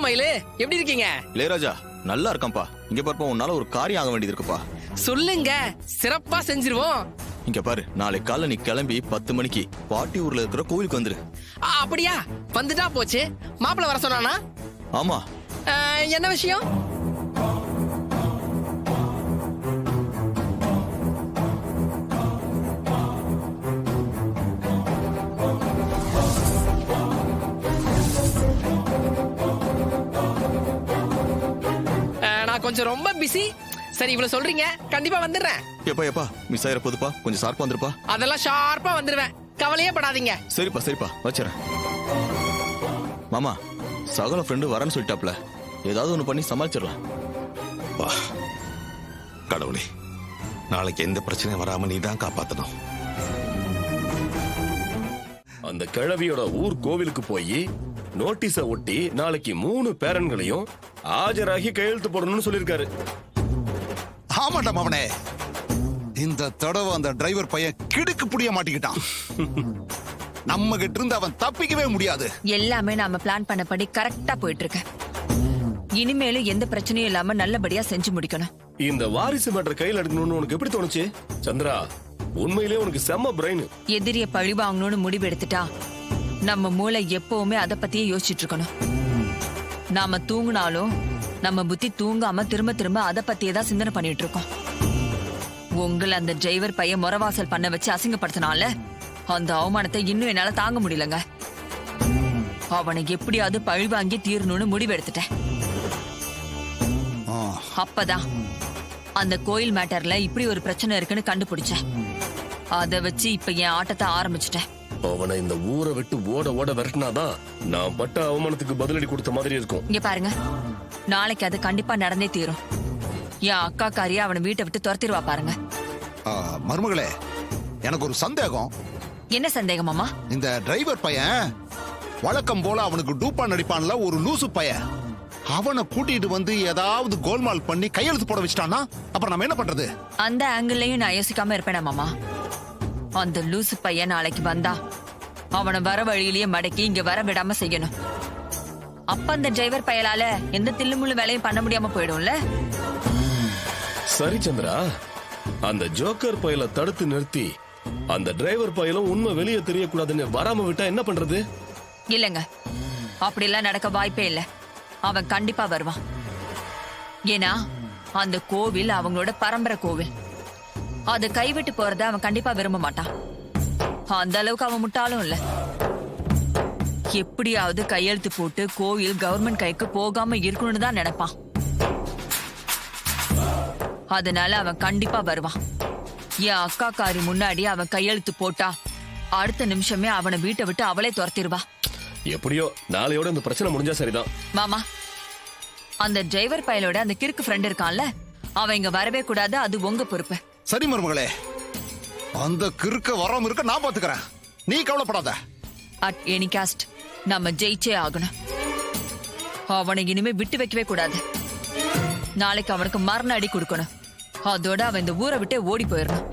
மயிலு, எப்படி இருக்கீங்க? இளையராஜா நல்லா இருக்கான்ப்பா. இங்க பாருப்பா, உன்னால ஒரு காரியம் ஆக வேண்டியது இருக்குப்பா. சொல்லுங்க, சிறப்பா செஞ்சிருவோம். இங்க பாரு, நாளை காலைல நீ கிளம்பி 10 மணிக்கு பாட்டி ஊர்ல இருக்கிற கோவிலுக்கு வந்துரு. அப்படியா? வந்துட்டா போச்சு. மாப்பிள்ள வர சொன்னானா? ஆமா. என்ன விஷயம்? நான் கொஞ்சம் ரொம்ப பிஸி. சரி, இவ்வளவு சொல்றீங்க, கண்டிப்பா வந்துடுறேன். எப்பா மிஸ் ஆயிர போதுப்பா, கொஞ்சம் ஷார்ப்பா வந்துருப்பா. அதெல்லாம் ஷார்ப்பா வந்துருவேன், கவலையே படாதீங்க. சரிப்பா வச்சுறேன். மாமா, சகல ஃப்ரெண்டு வரேன்னு சொல்லிட்டாப்ல, ஏதாவது ஒண்ணு பண்ணி சமாளிச்சிடலாம். வா கடவுளே, நாளைக்கு எந்த பிரச்சனையும் வராம நீ தான் காப்பாத்தணும். அந்த கிழவியோட ஊர் கோவிலுக்கு போய் நோட்டீஸ ஒட்டி நாளைக்கு 3 பேரன்களையும் ஆஜராகி கையெழுத்து போடணும்னு சொல்லிருக்காரு. ஆமாண்டா மவனே, இந்த தடவை அந்த டிரைவர் பையன் கிடுக்கு புடிய மாட்டிக்கிட்டான். நம்ம கிட்ட இருந்து அவன் தப்பிக்கவே முடியாது. எல்லாமே நாம பிளான் பண்ணபடி கரெக்டா போயிட்டு இருக்கு. இனிமேலும் எந்த பிரச்சனையும் இல்லாம நல்லபடியா செஞ்சு முடிக்கணும். இந்த வாரிசு மேட்டர் கையில் எடுக்கணும்னு உனக்கு எப்படி தோணுச்சு சந்திரா? உண்மையிலேயே உனக்கு செம்ம பிரெயின். எதிரிய பழி வாங்கணும்னு முடிவு எடுத்துட்டா நம்ம மூளை எப்பவுமே அத பத்தியே யோசிச்சுட்டு இருக்கணும். நாம தூங்குனாலும் நம்ம புத்தி தூங்காம திரும்ப திரும்ப அத பத்தியே தான் சிந்தனை பண்ணிட்டு இருக்கோம். உங்களை அந்த டிரைவர் பையன் முறவாசல் பண்ண வச்சு அசிங்கப்படுத்தினால அந்த அவமானத்தை இன்னும் என்னால தாங்க முடியலங்க. அவனை எப்படியாவது பழி வாங்கி தீரணும்னு முடிவு எடுத்துட்டேன். அப்பதான் அந்த கோயில் மேட்டர்ல இப்படி ஒரு பிரச்சனை இருக்குன்னு கண்டுபிடிச்சேன். அத வச்சு இப்ப என் ஆட்டத்தை ஆரம்பிச்சுட்டேன். அவனை இந்த ஊரை விட்டு ஓட விரட்டினாதான் நான் பட்ட அவமானத்துக்கு பதிலடி கொடுத்த மாதிரி இருக்கும். இங்க பாருங்க, நாளைக்கு அது கண்டிப்பா நடந்தே தீரும். என் அக்கா காரியா அவனை வீட்டை விட்டு துரத்திடுவா பாருங்க. மருமகளே, எனக்கு ஒரு சந்தேகம். என்ன சந்தேகம் மாமா? இந்த டிரைவர் பையன் வழக்கம் போல அவனுக்கு டூப்பா நடிப்பான்ல ஒரு லூசு பையன், அவனை கூட்டிட்டு வந்து ஏதாவது கோல்மால் பண்ணி கையெழுத்து போட வச்சிட்டானா அப்புறம் நம்ம என்ன பண்றது? அந்த ஆங்கிள்லயும் நான் யோசிக்காம இருப்பேனா மாமா? அந்த லூசு பையன் நாளைக்கு வந்தா அவனை வர வழியிலேயே மடக்கி இங்க வர விடாம செய்யணும். அப்ப அந்த டிரைவர் பயலால எந்த தில்லுமுள்ளு வேலையும் பண்ண முடியாம போயிடும்ல. சரி சந்திரா, அந்த ஜோக்கர் பயலை தடுத்து நிறுத்தி அந்த டிரைவர் பயலும் உண்மை வெளியே தெரியக்கூடாதுன்னு வராம விட்டா என்ன பண்றது? இல்லங்க, அப்படிலாம் நடக்க வாய்ப்பே இல்ல. அவன் கண்டிப்பா வருவான். ஏன்னா அந்த கோவில் அவங்களோட பரம்பரை கோவில். அது கைவிட்டு போறத அவன் கண்டிப்பா விரும்ப மாட்டான். அந்த அளவுக்கு அவன் முட்டாளும் இல்ல. எப்படியாவது கையெழுத்து போட்டு கோவில் கவர்மெண்ட் கைக்கு போகாம இருக்கணும்னு தான் நினைப்பான். அதனால அவன் கண்டிப்பா வருவான். என் அக்கா காரி முன்னாடி அவன் கையெழுத்து போட்டா அடுத்த நிமிஷமே அவனை வீட்டை விட்டு அவளே துரத்திடுவா. எப்படியோ நாளையோட இந்த பிரச்சனை முடிஞ்சா சரிதான். மாமா, அந்த டிரைவர் பயலோட அந்த கிறுக்கு ஃப்ரெண்ட் இருக்கான்ல, அவன் இங்க வரவே கூடாது. அது உங்க பொறுப்பு. சரி மருமகளே, அந்த கிறுக்க வராம இருக்க நான் பாத்துக்கிறேன், நீ கவலைப்படாத. அட் எனி காஸ்ட் நம்ம ஜெயிச்சே ஆகணும். அவனை இனிமே விட்டு வைக்கவே கூடாது. நாளைக்கு அவனுக்கு மரண அடி கொடுக்கணும். அதோட அவன் இந்த ஊரை விட்டு ஓடி போயிடணும்.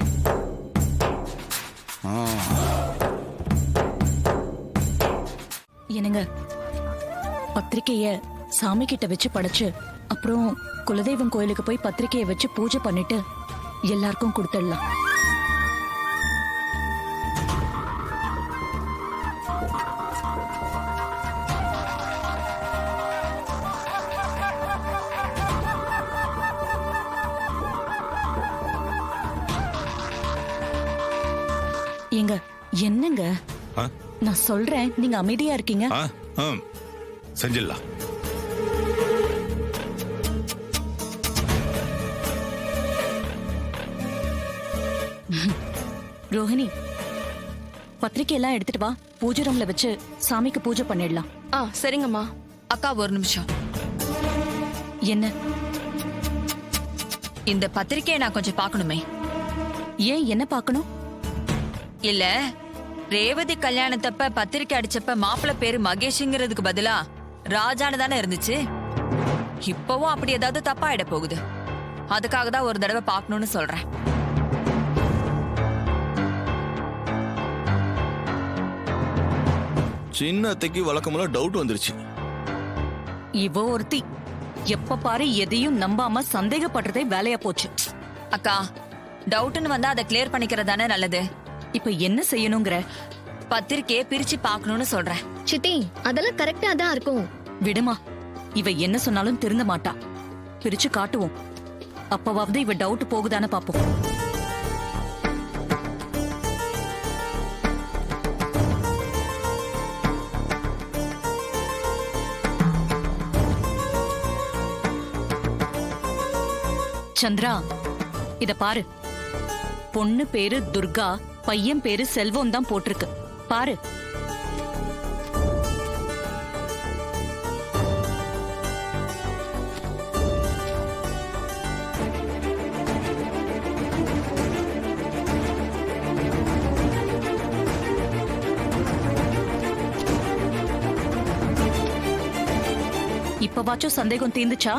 என்னங்க, பத்திரிக்கைய சாமி கிட்ட வச்சு படைச்சு அப்புறம் குலதெய்வம் கோயிலுக்கு போய் பத்திரிக்கைய வச்சு பூஜை பண்ணிட்டு எல்லாருக்கும் கொடுத்துடலாம். ஏங்க, என்னங்க நான் சொல்றேன், நீங்க அமைதியா இருக்கீங்க. செஞ்சிடலாம். ரோஹிணி, பத்திரிக்கை எல்லாம் எடுத்துட்டு வா, பூஜை ரூம்ல வச்சு சாமிக்கு பூஜை பண்ணிடலாம். சரிங்கம்மா. அக்கா ஒரு நிமிஷம். என்ன? இந்த பத்திரிக்கையை நான் கொஞ்சம் பார்க்கணுமே. ஏன், என்ன பார்க்கணும்? இல்ல, ரேவதி கல்யாணத்தப்ப பத்திரிக்கை அடிச்சப்ப மாப்பிள்ள பேரு மகேஷ்ங்கிறதுக்கு பதிலா ராஜான்னு தானே இருந்துச்சு. இப்பவும் அப்படி ஏதாவது தப்பா ஆயிட போகுது. அதுக்காக தான் ஒரு தடவை பார்க்கணும்னு சொல்றேன். சின்னத்தைக்கு வழக்கமெல்லாம் டவுட் வந்துருச்சு. இவ ஒருத்தி எப்ப பாரு எதையும் நம்பாம சந்தேகப்படுறதே வேலையா போச்சு. அக்கா, டவுட்னு வந்தா அதை கிளியர் பண்ணிக்கிறதானே நல்லது. இப்ப என்ன செய்யணுங்கிற? பத்திரிக்கையை பிரிச்சு பார்க்கணும்னு சொல்றேன். சித்தி அதெல்லாம் கரெக்டா தான் இருக்கும். விடுமா, இவ என்ன சொன்னாலும் திருந்த மாட்டா. பிரிச்சு காட்டுவோம். அப்பவாவது இவ டவுட் போகுதானே பாப்போம். சந்திரா, இத பாரு. பொண்ணு பேரு துர்கா, பையன் பேரு செல்வம் தான் போட்டிருக்கு. பாரு. இப்பவாச்சும் சந்தேகம் தீர்ந்துச்சா?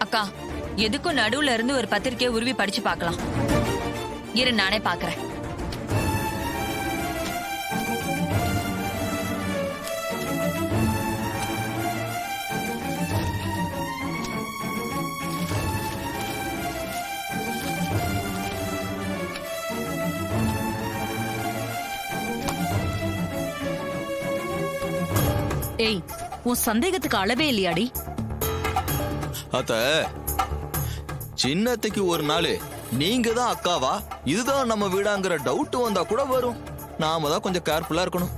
அக்கா, எதுக்கும் நடுவுல இருந்து ஒரு பத்திரிக்கையை உருவி படிச்சு பார்க்கலாம். இரு, நானே பாக்குறேன். ஏய், உன் சந்தேகத்துக்கு அளவே இல்லையாடி? அத்த, சின்னத்துக்கு ஒரு நாள் நீங்க தான் அக்காவா, இதுதான் நம்ம வீடாங்கிற டவுட் வந்தா கூட வரும். நாம தான் கொஞ்சம் கேர்ஃபுல்லா இருக்கணும்.